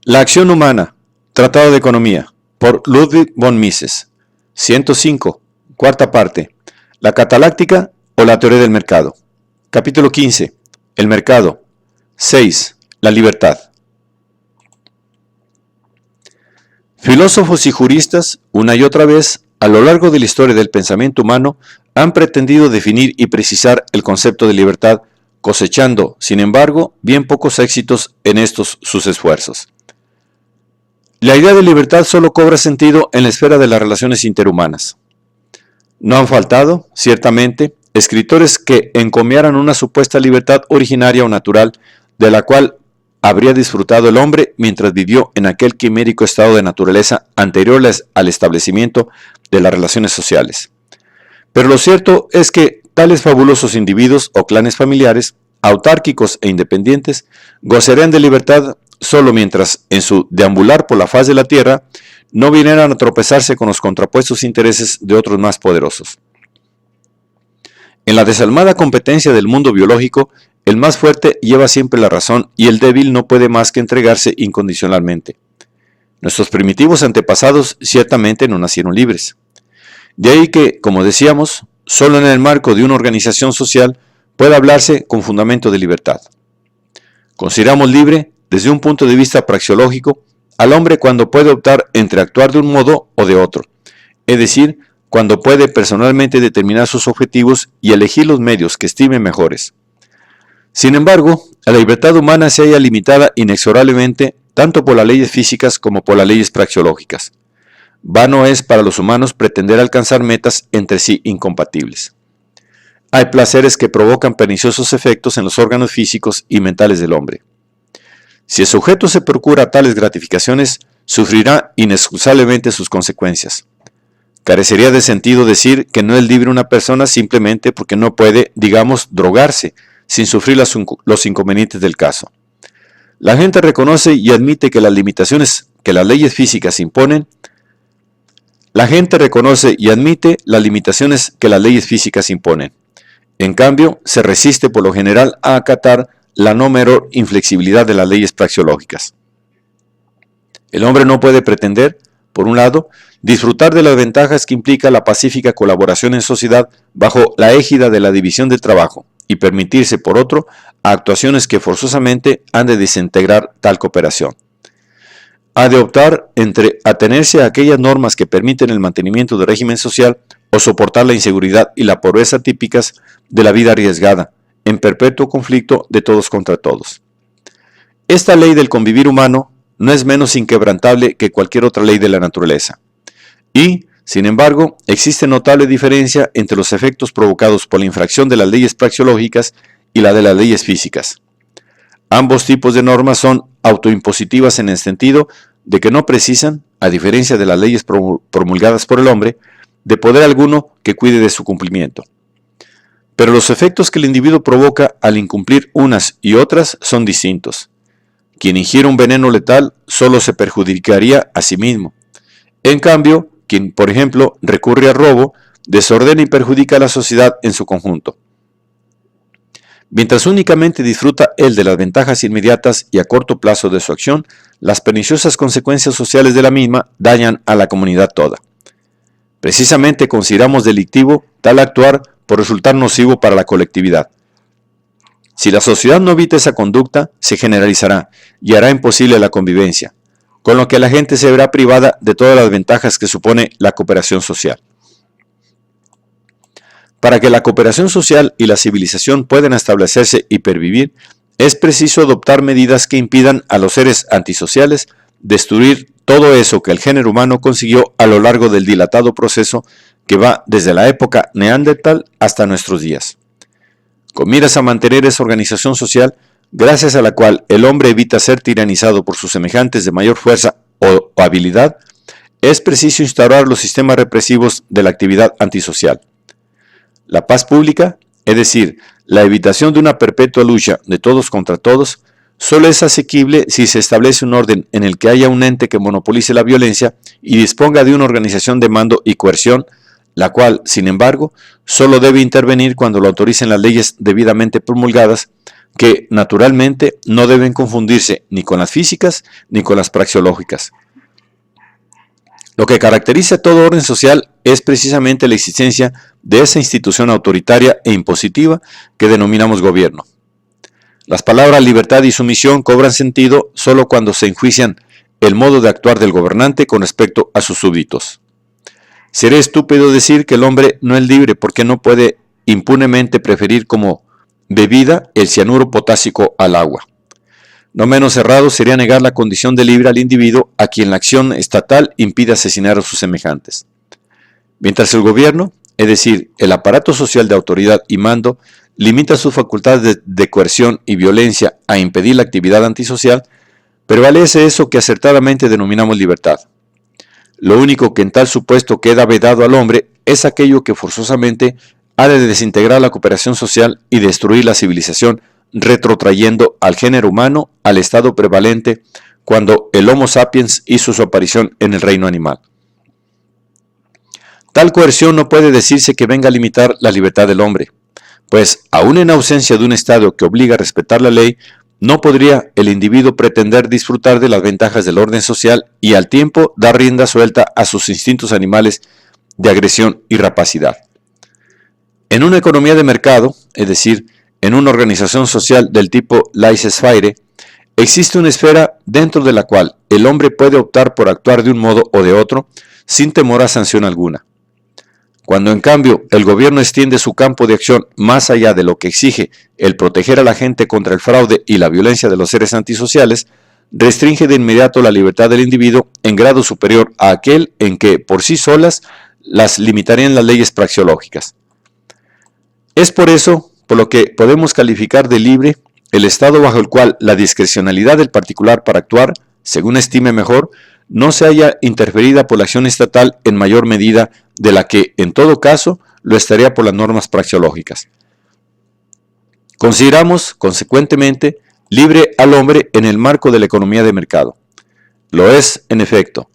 La acción humana, Tratado de Economía, por Ludwig von Mises. 105, cuarta parte. La cataláctica o la teoría del mercado. Capítulo 15. El mercado. 6. La libertad. Filósofos y juristas, una y otra vez, a lo largo de la historia del pensamiento humano, han pretendido definir y precisar el concepto de libertad, cosechando, sin embargo, bien pocos éxitos en estos sus esfuerzos. La idea de libertad solo cobra sentido en la esfera de las relaciones interhumanas. No han faltado, ciertamente, escritores que encomiaran una supuesta libertad originaria o natural de la cual habría disfrutado el hombre mientras vivió en aquel quimérico estado de naturaleza anterior al establecimiento de las relaciones sociales. Pero lo cierto es que tales fabulosos individuos o clanes familiares, autárquicos e independientes, gozarían de libertad solo mientras, en su deambular por la faz de la tierra, no vinieran a tropezarse con los contrapuestos intereses de otros más poderosos. En la desalmada competencia del mundo biológico, el más fuerte lleva siempre la razón y el débil no puede más que entregarse incondicionalmente. Nuestros primitivos antepasados ciertamente no nacieron libres. De ahí que, como decíamos, solo en el marco de una organización social puede hablarse con fundamento de libertad. Consideramos libre, desde un punto de vista praxeológico, al hombre cuando puede optar entre actuar de un modo o de otro, es decir, cuando puede personalmente determinar sus objetivos y elegir los medios que estime mejores. Sin embargo, la libertad humana se halla limitada inexorablemente tanto por las leyes físicas como por las leyes praxeológicas. Vano es para los humanos pretender alcanzar metas entre sí incompatibles. Hay placeres que provocan perniciosos efectos en los órganos físicos y mentales del hombre. Si el sujeto se procura tales gratificaciones, sufrirá inexcusablemente sus consecuencias. Carecería de sentido decir que no es libre una persona simplemente porque no puede, digamos, drogarse, sin sufrir los inconvenientes del caso. La gente reconoce y admite que las limitaciones que las leyes físicas imponen. En cambio, se resiste por lo general a acatar la no menor inflexibilidad de las leyes praxeológicas. El hombre no puede pretender, por un lado, disfrutar de las ventajas que implica la pacífica colaboración en sociedad bajo la égida de la división del trabajo, y permitirse, por otro, actuaciones que forzosamente han de desintegrar tal cooperación. Ha de optar entre atenerse a aquellas normas que permiten el mantenimiento del régimen social o soportar la inseguridad y la pobreza típicas de la vida arriesgada, en perpetuo conflicto de todos contra todos. Esta ley del convivir humano no es menos inquebrantable que cualquier otra ley de la naturaleza. Y, sin embargo, existe notable diferencia entre los efectos provocados por la infracción de las leyes praxeológicas y la de las leyes físicas. Ambos tipos de normas son autoimpositivas en el sentido de que no precisan, a diferencia de las leyes promulgadas por el hombre, de poder alguno que cuide de su cumplimiento. Pero los efectos que el individuo provoca al incumplir unas y otras son distintos. Quien ingiere un veneno letal solo se perjudicaría a sí mismo. En cambio, quien, por ejemplo, recurre al robo, desordena y perjudica a la sociedad en su conjunto. Mientras únicamente disfruta él de las ventajas inmediatas y a corto plazo de su acción, las perniciosas consecuencias sociales de la misma dañan a la comunidad toda. Precisamente consideramos delictivo tal actuar por resultar nocivo para la colectividad. Si la sociedad no evita esa conducta, se generalizará y hará imposible la convivencia, con lo que la gente se verá privada de todas las ventajas que supone la cooperación social. Para que la cooperación social y la civilización puedan establecerse y pervivir, es preciso adoptar medidas que impidan a los seres antisociales destruir todo eso que el género humano consiguió a lo largo del dilatado proceso que va desde la época neandertal hasta nuestros días. Con miras a mantener esa organización social, gracias a la cual el hombre evita ser tiranizado por sus semejantes de mayor fuerza o habilidad, es preciso instaurar los sistemas represivos de la actividad antisocial. La paz pública, es decir, la evitación de una perpetua lucha de todos contra todos, solo es asequible si se establece un orden en el que haya un ente que monopolice la violencia y disponga de una organización de mando y coerción, la cual, sin embargo, solo debe intervenir cuando lo autoricen las leyes debidamente promulgadas, que naturalmente no deben confundirse ni con las físicas ni con las praxeológicas. Lo que caracteriza todo orden social es precisamente la existencia de esa institución autoritaria e impositiva que denominamos gobierno. Las palabras libertad y sumisión cobran sentido solo cuando se enjuician el modo de actuar del gobernante con respecto a sus súbditos. Sería estúpido decir que el hombre no es libre porque no puede impunemente preferir como bebida el cianuro potásico al agua. No menos errado sería negar la condición de libre al individuo a quien la acción estatal impide asesinar a sus semejantes. Mientras el gobierno, es decir, el aparato social de autoridad y mando, limita sus facultades de coerción y violencia a impedir la actividad antisocial, prevalece eso que acertadamente denominamos libertad. Lo único que en tal supuesto queda vedado al hombre es aquello que forzosamente ha de desintegrar la cooperación social y destruir la civilización, retrotrayendo al género humano al estado prevalente cuando el Homo sapiens hizo su aparición en el reino animal. Tal coerción no puede decirse que venga a limitar la libertad del hombre, pues aún en ausencia de un Estado que obliga a respetar la ley, no podría el individuo pretender disfrutar de las ventajas del orden social y al tiempo dar rienda suelta a sus instintos animales de agresión y rapacidad. En una economía de mercado, es decir, en una organización social del tipo laissez-faire, existe una esfera dentro de la cual el hombre puede optar por actuar de un modo o de otro sin temor a sanción alguna. Cuando en cambio el gobierno extiende su campo de acción más allá de lo que exige el proteger a la gente contra el fraude y la violencia de los seres antisociales, restringe de inmediato la libertad del individuo en grado superior a aquel en que por sí solas las limitarían las leyes praxeológicas. Es por eso por lo que podemos calificar de libre el estado bajo el cual la discrecionalidad del particular para actuar, según estime mejor, no se haya interferida por la acción estatal en mayor medida de la que, en todo caso, lo estaría por las normas praxeológicas. Consideramos, consecuentemente, libre al hombre en el marco de la economía de mercado. Lo es, en efecto,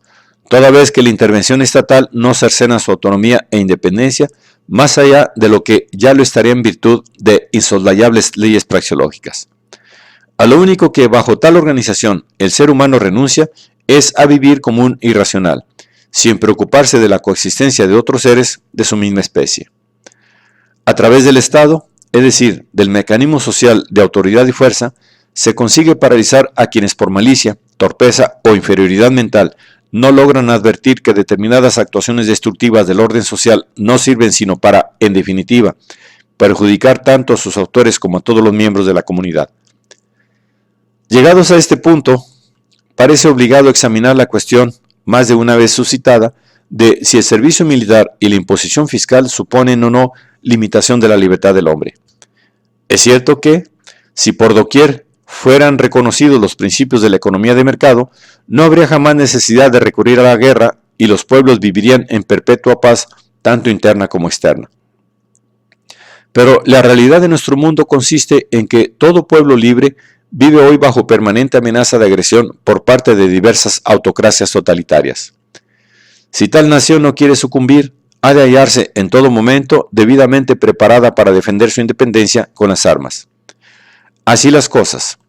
toda vez que la intervención estatal no cercena su autonomía e independencia, más allá de lo que ya lo estaría en virtud de insoslayables leyes praxeológicas. A lo único que bajo tal organización el ser humano renuncia es a vivir como un irracional, sin preocuparse de la coexistencia de otros seres de su misma especie. A través del Estado, es decir, del mecanismo social de autoridad y fuerza, se consigue paralizar a quienes por malicia, torpeza o inferioridad mental no logran advertir que determinadas actuaciones destructivas del orden social no sirven sino para, en definitiva, perjudicar tanto a sus autores como a todos los miembros de la comunidad. Llegados a este punto, parece obligado a examinar la cuestión, más de una vez suscitada, de si el servicio militar y la imposición fiscal suponen o no limitación de la libertad del hombre. Es cierto que, si por doquier fueran reconocidos los principios de la economía de mercado, no habría jamás necesidad de recurrir a la guerra y los pueblos vivirían en perpetua paz, tanto interna como externa. Pero la realidad de nuestro mundo consiste en que todo pueblo libre vive hoy bajo permanente amenaza de agresión por parte de diversas autocracias totalitarias. Si tal nación no quiere sucumbir, ha de hallarse en todo momento debidamente preparada para defender su independencia con las armas. Así las cosas,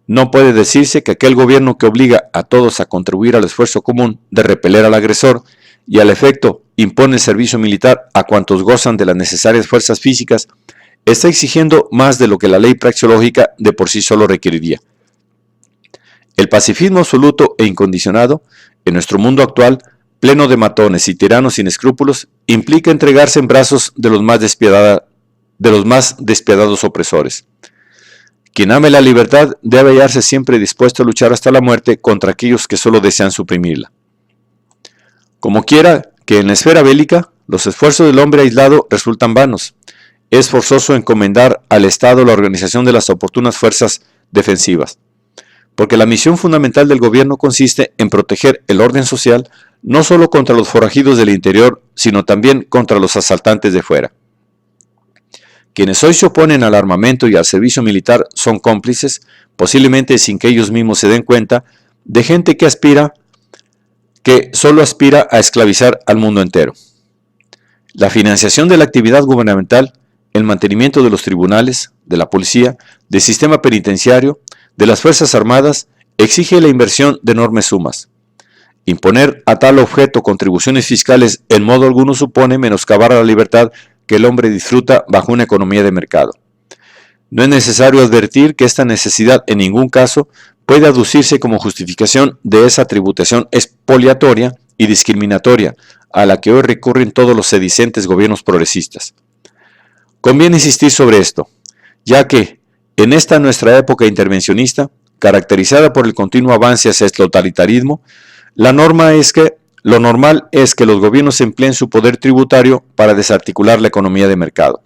no puede decirse que aquel gobierno que obliga a todos a contribuir al esfuerzo común de repeler al agresor y al efecto impone el servicio militar a cuantos gozan de las necesarias fuerzas físicas, está exigiendo más de lo que la ley praxeológica de por sí solo requeriría. El pacifismo absoluto e incondicionado, en nuestro mundo actual, pleno de matones y tiranos sin escrúpulos, implica entregarse en brazos de los más despiadados opresores. Quien ame la libertad debe hallarse siempre dispuesto a luchar hasta la muerte contra aquellos que solo desean suprimirla. Como quiera que en la esfera bélica, los esfuerzos del hombre aislado resultan vanos. Es forzoso encomendar al Estado la organización de las oportunas fuerzas defensivas, porque la misión fundamental del gobierno consiste en proteger el orden social no solo contra los forajidos del interior, sino también contra los asaltantes de fuera. Quienes hoy se oponen al armamento y al servicio militar son cómplices, posiblemente sin que ellos mismos se den cuenta, de gente que solo aspira a esclavizar al mundo entero. La financiación de la actividad gubernamental, el mantenimiento de los tribunales, de la policía, del sistema penitenciario, de las Fuerzas Armadas, exige la inversión de enormes sumas. Imponer a tal objeto contribuciones fiscales en modo alguno supone menoscabar a la libertad que el hombre disfruta bajo una economía de mercado. No es necesario advertir que esta necesidad en ningún caso puede aducirse como justificación de esa tributación expoliatoria y discriminatoria a la que hoy recurren todos los sedicentes gobiernos progresistas. Conviene insistir sobre esto, ya que en esta nuestra época intervencionista, caracterizada por el continuo avance hacia el totalitarismo, lo normal es que los gobiernos empleen su poder tributario para desarticular la economía de mercado.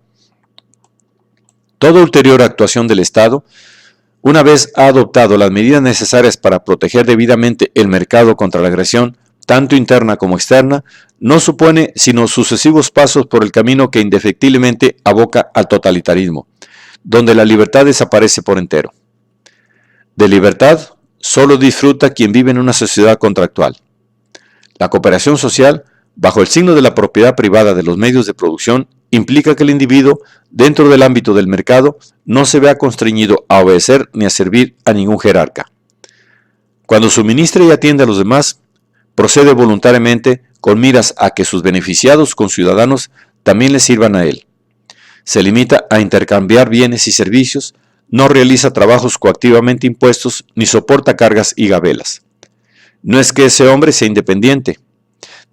Toda ulterior actuación del Estado, una vez ha adoptado las medidas necesarias para proteger debidamente el mercado contra la agresión, tanto interna como externa, no supone sino sucesivos pasos por el camino que indefectiblemente aboca al totalitarismo, donde la libertad desaparece por entero. De libertad solo disfruta quien vive en una sociedad contractual. La cooperación social, bajo el signo de la propiedad privada de los medios de producción, implica que el individuo, dentro del ámbito del mercado, no se vea constreñido a obedecer ni a servir a ningún jerarca. Cuando suministra y atiende a los demás, procede voluntariamente con miras a que sus beneficiados conciudadanos también le sirvan a él. Se limita a intercambiar bienes y servicios, no realiza trabajos coactivamente impuestos ni soporta cargas y gabelas. No es que ese hombre sea independiente,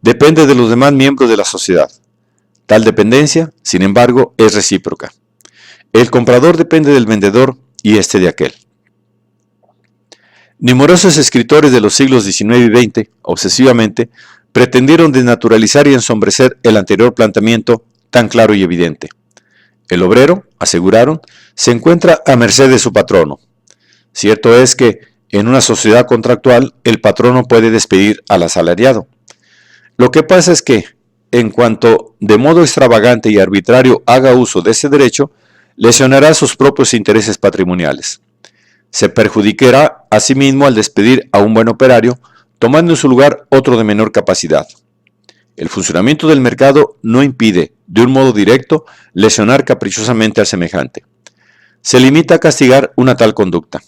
depende de los demás miembros de la sociedad. Tal dependencia, sin embargo, es recíproca. El comprador depende del vendedor y éste de aquel. Numerosos escritores de los siglos XIX y XX, obsesivamente, pretendieron desnaturalizar y ensombrecer el anterior planteamiento tan claro y evidente. El obrero, aseguraron, se encuentra a merced de su patrono. Cierto es que, en una sociedad contractual, el patrono puede despedir al asalariado. Lo que pasa es que, en cuanto de modo extravagante y arbitrario haga uso de ese derecho, lesionará sus propios intereses patrimoniales. Se perjudicará a sí mismo al despedir a un buen operario, tomando en su lugar otro de menor capacidad. El funcionamiento del mercado no impide, de un modo directo, lesionar caprichosamente al semejante. Se limita a castigar una tal conducta.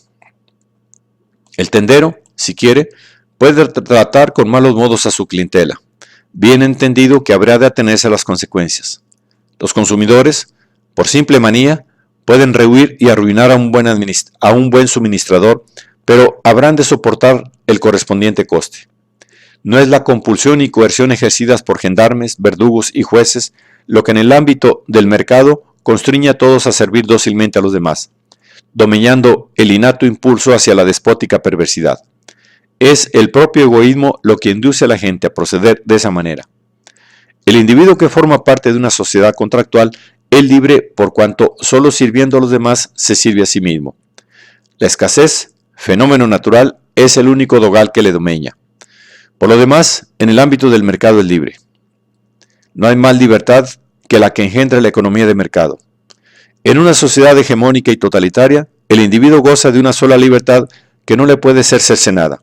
El tendero, si quiere, puede tratar con malos modos a su clientela, bien entendido que habrá de atenerse a las consecuencias. Los consumidores, por simple manía, pueden rehuir y arruinar a un buen suministrador, pero habrán de soportar el correspondiente coste. No es la compulsión y coerción ejercidas por gendarmes, verdugos y jueces lo que en el ámbito del mercado constriñe a todos a servir dócilmente a los demás, dominando el innato impulso hacia la despótica perversidad. Es el propio egoísmo lo que induce a la gente a proceder de esa manera. El individuo que forma parte de una sociedad contractual es libre por cuanto solo sirviendo a los demás se sirve a sí mismo. La escasez, fenómeno natural, es el único dogal que le domeña. Por lo demás, en el ámbito del mercado es libre. No hay más libertad que la que engendra la economía de mercado. En una sociedad hegemónica y totalitaria, el individuo goza de una sola libertad que no le puede ser cercenada,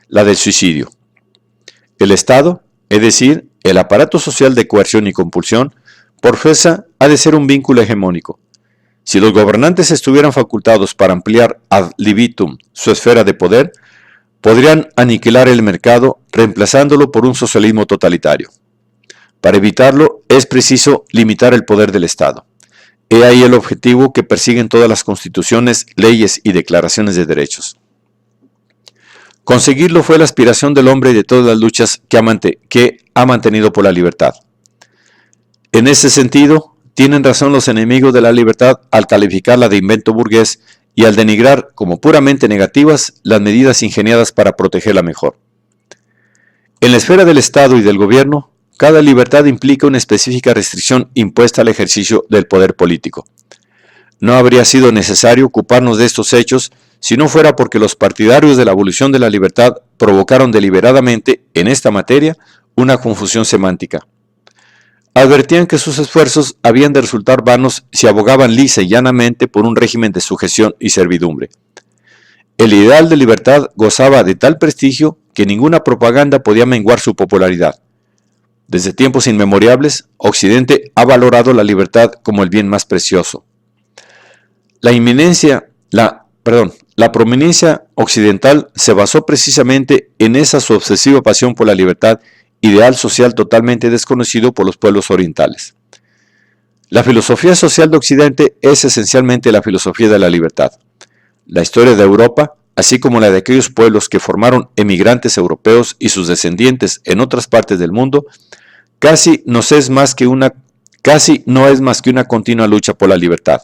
la del suicidio. El Estado, es decir, el aparato social de coerción y compulsión, por fuerza ha de ser un vínculo hegemónico. Si los gobernantes estuvieran facultados para ampliar ad libitum su esfera de poder, podrían aniquilar el mercado reemplazándolo por un socialismo totalitario. Para evitarlo es preciso limitar el poder del Estado. He ahí el objetivo que persiguen todas las constituciones, leyes y declaraciones de derechos. Conseguirlo fue la aspiración del hombre y de todas las luchas que ha mantenido por la libertad. En ese sentido, tienen razón los enemigos de la libertad al calificarla de invento burgués y al denigrar como puramente negativas las medidas ingeniadas para protegerla mejor. En la esfera del Estado y del gobierno, cada libertad implica una específica restricción impuesta al ejercicio del poder político. No habría sido necesario ocuparnos de estos hechos si no fuera porque los partidarios de la abolición de la libertad provocaron deliberadamente, en esta materia, una confusión semántica. Advertían que sus esfuerzos habían de resultar vanos si abogaban lisa y llanamente por un régimen de sujeción y servidumbre. El ideal de libertad gozaba de tal prestigio que ninguna propaganda podía menguar su popularidad. Desde tiempos inmemoriales, Occidente ha valorado la libertad como el bien más precioso. La prominencia occidental se basó precisamente en esa su obsesiva pasión por la libertad, ideal social totalmente desconocido por los pueblos orientales. La filosofía social de Occidente es esencialmente la filosofía de la libertad. La historia de Europa, así como la de aquellos pueblos que formaron emigrantes europeos y sus descendientes en otras partes del mundo, casi no es más que una continua lucha por la libertad.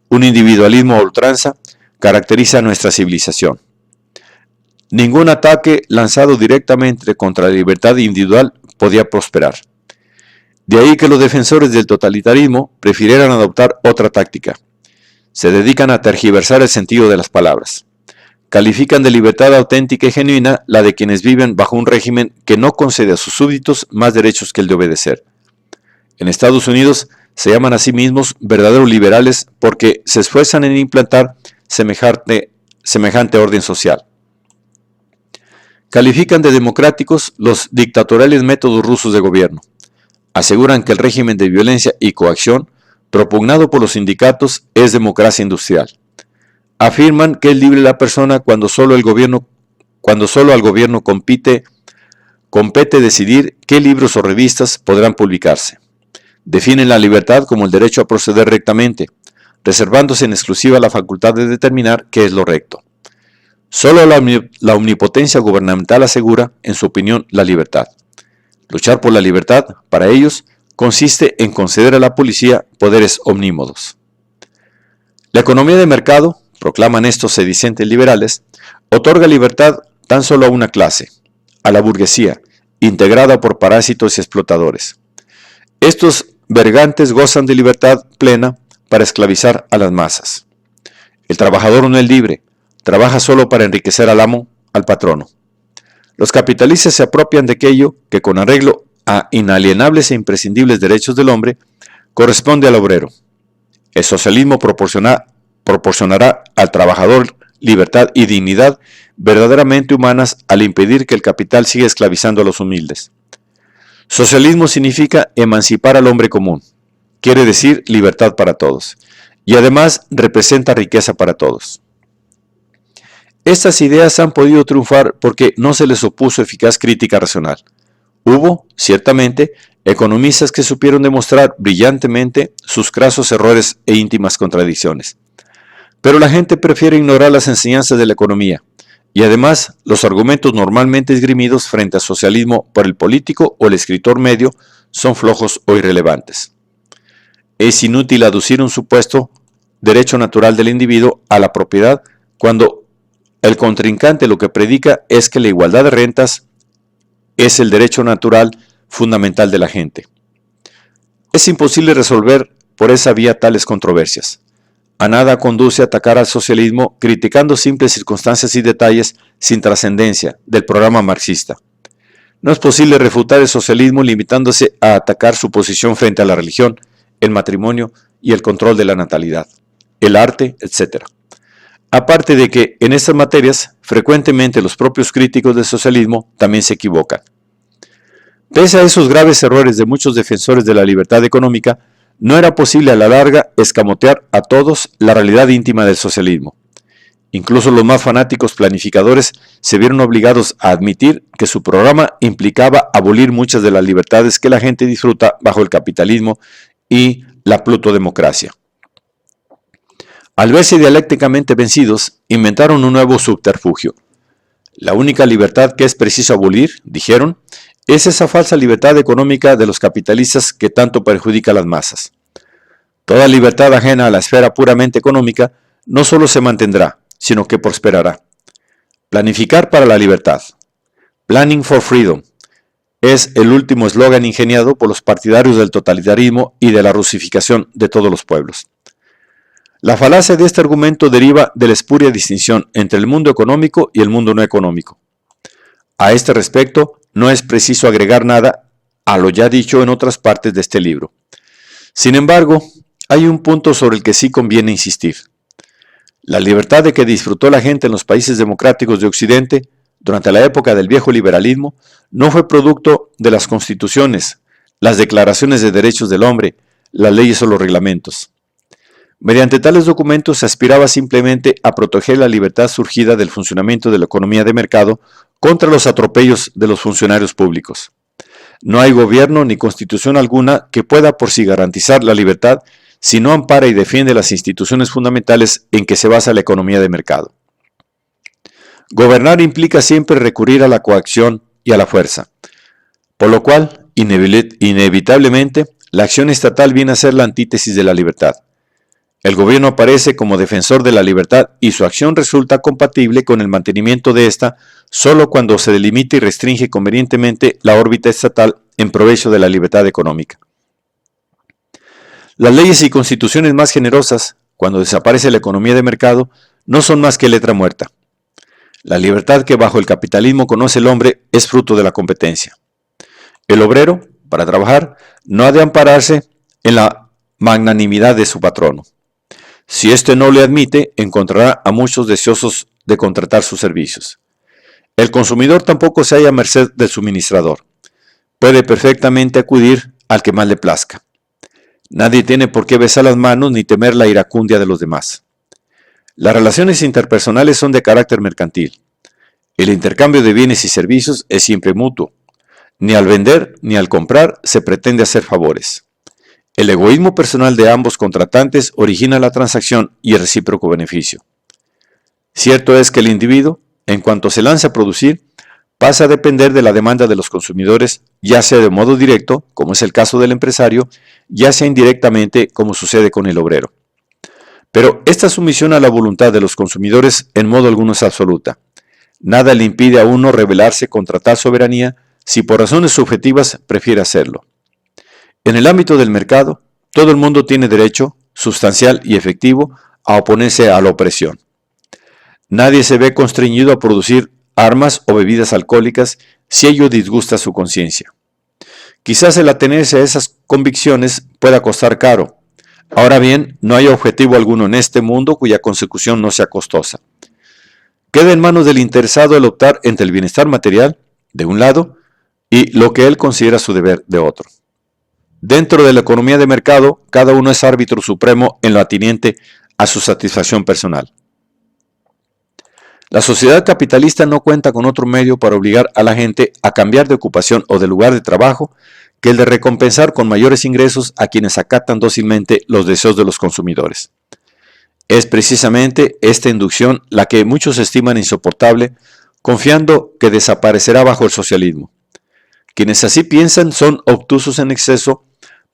Un individualismo a ultranza caracteriza nuestra civilización. Ningún ataque lanzado directamente contra la libertad individual podía prosperar. De ahí que los defensores del totalitarismo prefirieran adoptar otra táctica. Se dedican a tergiversar el sentido de las palabras. Califican de libertad auténtica y genuina la de quienes viven bajo un régimen que no concede a sus súbditos más derechos que el de obedecer. En Estados Unidos se llaman a sí mismos verdaderos liberales porque se esfuerzan en implantar semejante orden social. Califican de democráticos los dictatoriales métodos rusos de gobierno. Aseguran que el régimen de violencia y coacción propugnado por los sindicatos es democracia industrial. Afirman que es libre la persona cuando solo al gobierno compete decidir qué libros o revistas podrán publicarse. Definen la libertad como el derecho a proceder rectamente, reservándose en exclusiva la facultad de determinar qué es lo recto. Solo la omnipotencia gubernamental asegura, en su opinión, la libertad. Luchar por la libertad, para ellos, consiste en conceder a la policía poderes omnímodos. La economía de mercado, proclaman estos sedicentes liberales, otorga libertad tan solo a una clase, a la burguesía, integrada por parásitos y explotadores. Estos bergantes gozan de libertad plena para esclavizar a las masas. El trabajador no es libre, trabaja solo para enriquecer al amo, al patrono. Los capitalistas se apropian de aquello que, con arreglo a inalienables e imprescindibles derechos del hombre, corresponde al obrero. El socialismo proporcionará al trabajador libertad y dignidad verdaderamente humanas al impedir que el capital siga esclavizando a los humildes. Socialismo significa emancipar al hombre común, quiere decir libertad para todos, y además representa riqueza para todos. Estas ideas han podido triunfar porque no se les opuso eficaz crítica racional. Hubo, ciertamente, economistas que supieron demostrar brillantemente sus crasos errores e íntimas contradicciones. Pero la gente prefiere ignorar las enseñanzas de la economía, y además los argumentos normalmente esgrimidos frente al socialismo por el político o el escritor medio son flojos o irrelevantes. Es inútil aducir un supuesto derecho natural del individuo a la propiedad cuando el contrincante lo que predica es que la igualdad de rentas es el derecho natural fundamental de la gente. Es imposible resolver por esa vía tales controversias. A nada conduce atacar al socialismo criticando simples circunstancias y detalles sin trascendencia del programa marxista. No es posible refutar el socialismo limitándose a atacar su posición frente a la religión, el matrimonio y el control de la natalidad, el arte, etc. Aparte de que en estas materias frecuentemente los propios críticos del socialismo también se equivocan. Pese a esos graves errores de muchos defensores de la libertad económica, no era posible a la larga escamotear a todos la realidad íntima del socialismo. Incluso los más fanáticos planificadores se vieron obligados a admitir que su programa implicaba abolir muchas de las libertades que la gente disfruta bajo el capitalismo y la plutodemocracia. Al verse dialécticamente vencidos, inventaron un nuevo subterfugio. La única libertad que es preciso abolir, dijeron, es esa falsa libertad económica de los capitalistas que tanto perjudica a las masas. Toda libertad ajena a la esfera puramente económica no solo se mantendrá, sino que prosperará. Planificar para la libertad. Planning for Freedom es el último eslogan ingeniado por los partidarios del totalitarismo y de la rusificación de todos los pueblos. La falacia de este argumento deriva de la espuria distinción entre el mundo económico y el mundo no económico. A este respecto, no es preciso agregar nada a lo ya dicho en otras partes de este libro. Sin embargo, hay un punto sobre el que sí conviene insistir. La libertad de que disfrutó la gente en los países democráticos de Occidente durante la época del viejo liberalismo, no fue producto de las constituciones, las declaraciones de derechos del hombre, las leyes o los reglamentos. Mediante tales documentos se aspiraba simplemente a proteger la libertad surgida del funcionamiento de la economía de mercado contra los atropellos de los funcionarios públicos. No hay gobierno ni constitución alguna que pueda por sí garantizar la libertad si no ampara y defiende las instituciones fundamentales en que se basa la economía de mercado. Gobernar implica siempre recurrir a la coacción y a la fuerza, por lo cual, inevitablemente, la acción estatal viene a ser la antítesis de la libertad. El gobierno aparece como defensor de la libertad y su acción resulta compatible con el mantenimiento de ésta solo cuando se delimita y restringe convenientemente la órbita estatal en provecho de la libertad económica. Las leyes y constituciones más generosas, cuando desaparece la economía de mercado, no son más que letra muerta. La libertad que bajo el capitalismo conoce el hombre es fruto de la competencia. El obrero, para trabajar, no ha de ampararse en la magnanimidad de su patrono. Si éste no le admite, encontrará a muchos deseosos de contratar sus servicios. El consumidor tampoco se halla a merced del suministrador. Puede perfectamente acudir al que más le plazca. Nadie tiene por qué besar las manos ni temer la iracundia de los demás. Las relaciones interpersonales son de carácter mercantil. El intercambio de bienes y servicios es siempre mutuo. Ni al vender ni al comprar se pretende hacer favores. El egoísmo personal de ambos contratantes origina la transacción y el recíproco beneficio. Cierto es que el individuo, en cuanto se lanza a producir, pasa a depender de la demanda de los consumidores, ya sea de modo directo, como es el caso del empresario, ya sea indirectamente, como sucede con el obrero. Pero esta sumisión a la voluntad de los consumidores en modo alguno es absoluta. Nada le impide a uno rebelarse contra tal soberanía si por razones subjetivas prefiere hacerlo. En el ámbito del mercado, todo el mundo tiene derecho, sustancial y efectivo, a oponerse a la opresión. Nadie se ve constreñido a producir armas o bebidas alcohólicas si ello disgusta su conciencia. Quizás el atenerse a esas convicciones pueda costar caro. Ahora bien, no hay objetivo alguno en este mundo cuya consecución no sea costosa. Queda en manos del interesado el optar entre el bienestar material, de un lado, y lo que él considera su deber, de otro. Dentro de la economía de mercado, cada uno es árbitro supremo en lo ateniente a su satisfacción personal. La sociedad capitalista no cuenta con otro medio para obligar a la gente a cambiar de ocupación o de lugar de trabajo que el de recompensar con mayores ingresos a quienes acatan dócilmente los deseos de los consumidores. Es precisamente esta inducción la que muchos estiman insoportable, confiando que desaparecerá bajo el socialismo. Quienes así piensan son obtusos en exceso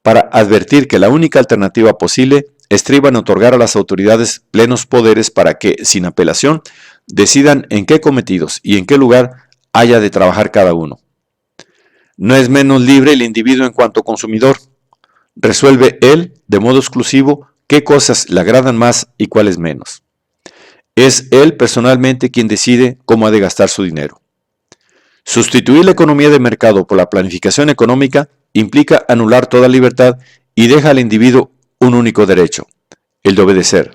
para advertir que la única alternativa posible estriba en otorgar a las autoridades plenos poderes para que, sin apelación, decidan en qué cometidos y en qué lugar haya de trabajar cada uno. No es menos libre el individuo en cuanto consumidor. Resuelve él, de modo exclusivo, qué cosas le agradan más y cuáles menos. Es él personalmente quien decide cómo ha de gastar su dinero. Sustituir la economía de mercado por la planificación económica implica anular toda libertad y deja al individuo un único derecho, el de obedecer.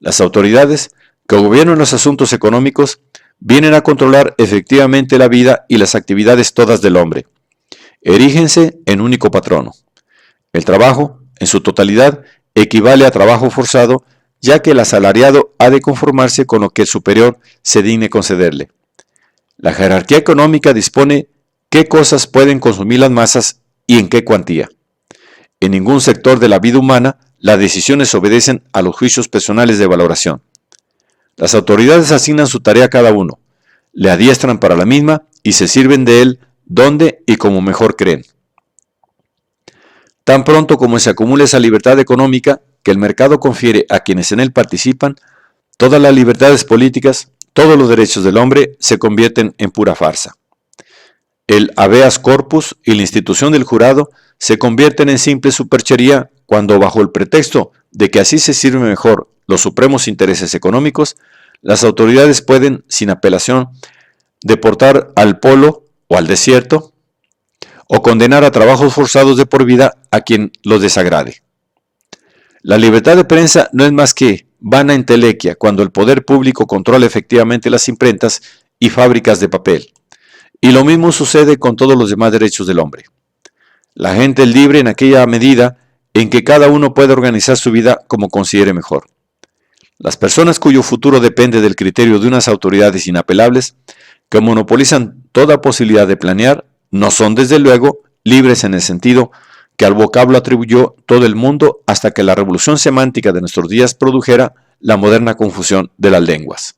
Las autoridades que gobiernan los asuntos económicos vienen a controlar efectivamente la vida y las actividades todas del hombre. Erígense en único patrono. El trabajo, en su totalidad, equivale a trabajo forzado, ya que el asalariado ha de conformarse con lo que el superior se digne concederle. La jerarquía económica dispone qué cosas pueden consumir las masas y en qué cuantía. En ningún sector de la vida humana las decisiones obedecen a los juicios personales de valoración. Las autoridades asignan su tarea a cada uno, le adiestran para la misma y se sirven de él donde y como mejor creen. Tan pronto como se acumula esa libertad económica que el mercado confiere a quienes en él participan, todas las libertades políticas, todos los derechos del hombre se convierten en pura farsa. El habeas corpus y la institución del jurado se convierten en simple superchería cuando, bajo el pretexto de que así se sirven mejor los supremos intereses económicos, las autoridades pueden, sin apelación, deportar al polo o al desierto o condenar a trabajos forzados de por vida a quien los desagrade. La libertad de prensa no es más que vana entelequia cuando el poder público controla efectivamente las imprentas y fábricas de papel. Y lo mismo sucede con todos los demás derechos del hombre. La gente es libre en aquella medida en que cada uno puede organizar su vida como considere mejor. Las personas cuyo futuro depende del criterio de unas autoridades inapelables que monopolizan toda posibilidad de planear, no son desde luego libres en el sentido que al vocablo atribuyó todo el mundo hasta que la revolución semántica de nuestros días produjera la moderna confusión de las lenguas.